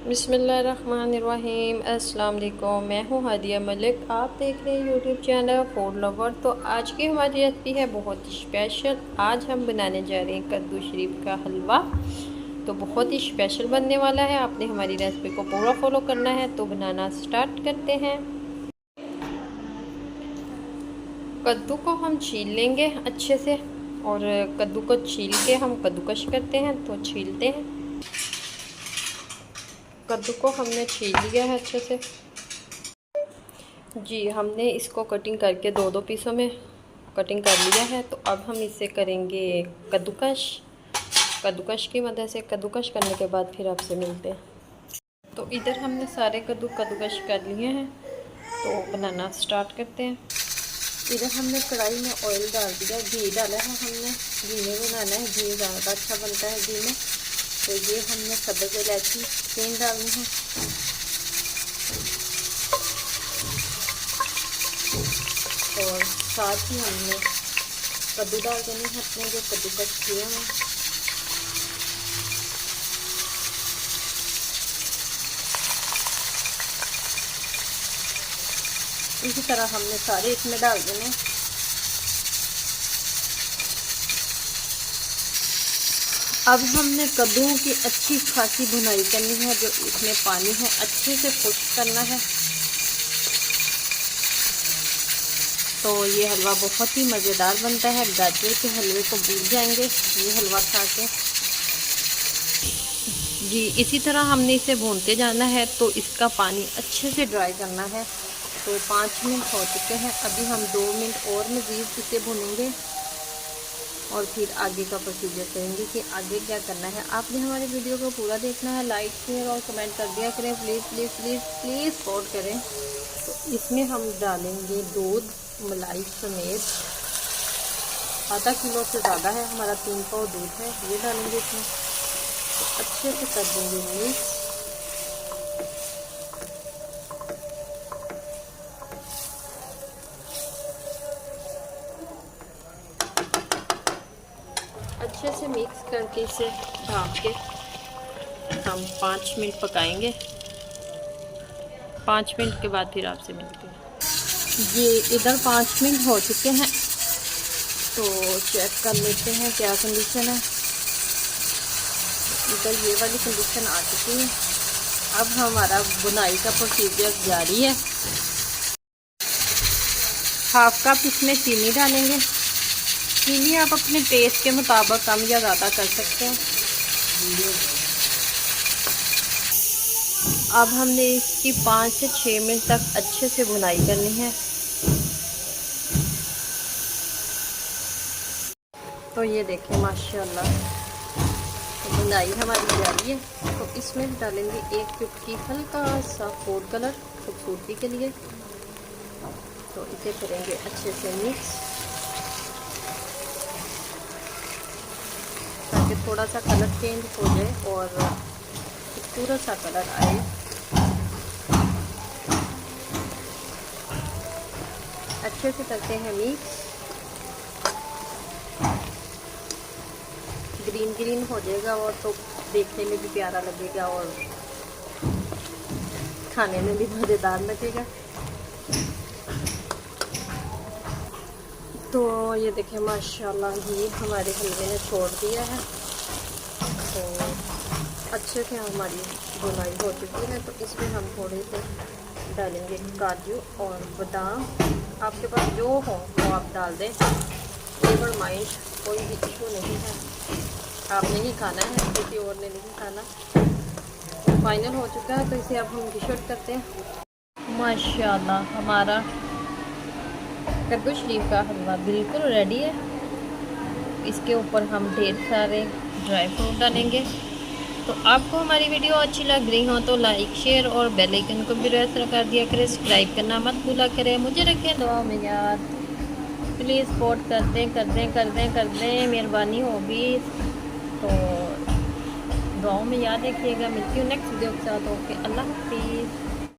बिस्मिल्लाहिर्रहमानिर्रहीम। अस्सलाम वालेकुम। मैं हूँ हादिया मलिक, आप देख रहे हैं यूट्यूब चैनल फूड लवर। तो आज की हमारी रेसिपी है बहुत ही स्पेशल। आज हम बनाने जा रहे हैं कद्दू शरीफ का हलवा। तो बहुत ही स्पेशल बनने वाला है, आपने हमारी रेसिपी को पूरा फॉलो करना है। तो बनाना स्टार्ट करते हैं। कद्दू को हम छील लेंगे अच्छे से, और कद्दू को छील के हम कद्दूकश करते हैं। तो छीलते हैं। कद्दू को हमने छील लिया है अच्छे से। जी, हमने इसको कटिंग करके दो दो पीसों में कटिंग कर लिया है। तो अब हम इसे करेंगे कद्दूकश। कद्दूकश की मदद से कद्दूकश करने के बाद फिर आपसे मिलते हैं। तो इधर हमने सारे कद्दूकश कर लिए हैं। तो बनाना स्टार्ट करते हैं। इधर हमने कढ़ाई में ऑयल डाल दिया, घी डाला है हमने। घी में बनाना है, घी ज़्यादा अच्छा बनता है घी में। तो ये हमने सब्ज़ इलायची 3 डालनी है, और साथ ही हमने कद्दू डाल देने हैं अपने जो कद्दूकस किए हैं। इसी तरह हमने सारे इसमें डाल देने। अब हमने कद्दू की अच्छी खासी भुनाई करनी है। जो इसमें पानी है अच्छे से खुश्क करना है। तो ये हलवा बहुत ही मज़ेदार बनता है। गाजर के हलवे को भूल जाएंगे ये हलवा खा के। जी, इसी तरह हमने इसे भूनते जाना है। तो इसका पानी अच्छे से ड्राई करना है। तो 5 मिनट हो चुके हैं। अभी हम 2 मिनट और मज़ीद इसे भूनेंगे, और फिर आगे का प्रोसीजर करेंगे कि आगे क्या करना है। आपने हमारे वीडियो को पूरा देखना है, लाइक शेयर और कमेंट कर दिया करें। Please please please please support करें। तो इसमें हम डालेंगे दूध मलाई समेत। आधा किलो से ज़्यादा है हमारा, 3 पाव दूध है, ये डालेंगे इसमें। तो अच्छे से कर देंगे मिक्स। अच्छे से मिक्स करके इसे ढक के हम 5 मिनट पकाएंगे। 5 मिनट के बाद फिर आपसे मिलते हैं। ये इधर 5 मिनट हो चुके हैं। तो चेक कर लेते हैं क्या कंडीशन है। इधर ये वाली कंडीशन आ चुकी है। अब हमारा बुनाई का प्रोसीजर जारी है। हाफ कप इसमें चीनी डालेंगे। चीनी आप अपने टेस्ट के मुताबिक कम या ज़्यादा कर सकते हैं। अब हमने इसकी 5 से 6 मिनट तक अच्छे से भुनाई करनी है। तो ये देखें माशाल्लाह, तो भुनाई हमारी जारी है। तो इसमें डालेंगे 1 चुटकी हल्का सा फूड कलर खूबसूरती के लिए। तो इसे करेंगे अच्छे से मिक्स, ताकि थोड़ा सा कलर चेंज हो जाए और खूबसूरत सा कलर आए। अच्छे से करते हैं मिक्स। ग्रीन ग्रीन हो जाएगा और तो देखने में भी प्यारा लगेगा और खाने में भी मज़ेदार लगेगा। तो ये देखें माशाल्लाह, ये हमारे हलवे ने छोड़ दिया है। तो अच्छे से हमारी बुनाई हो चुकी है। तो इसमें हम थोड़े से डालेंगे काजू और बादाम। आपके पास जो हो वो आप डाल दें। फ्लेवर माइंड कोई भी इशू नहीं है, आपने ही खाना है, किसी और ने नहीं खाना। तो फाइनल हो चुका है। तो इसे अब हम डिश आउट करते हैं। माशाल्लाह, हमारा कद्दू शरीफ का हलवा बिल्कुल रेडी है। इसके ऊपर हम ढेर सारे ड्राई फ्रूट डालेंगे। तो आपको हमारी वीडियो अच्छी लग रही हो तो लाइक शेयर और बेल आइकन को भी प्रेस कर दिया करें। सब्सक्राइब करना मत भूला करें। मुझे रखें दुआ में याद। प्लीज़ सपोर्ट कर दें, मेहरबानी होगी। तो दुआओं में याद रखिएगा। मिलती हूँ नेक्स्ट वीडियो के साथ। ओके, अल्लाह हाफिज़।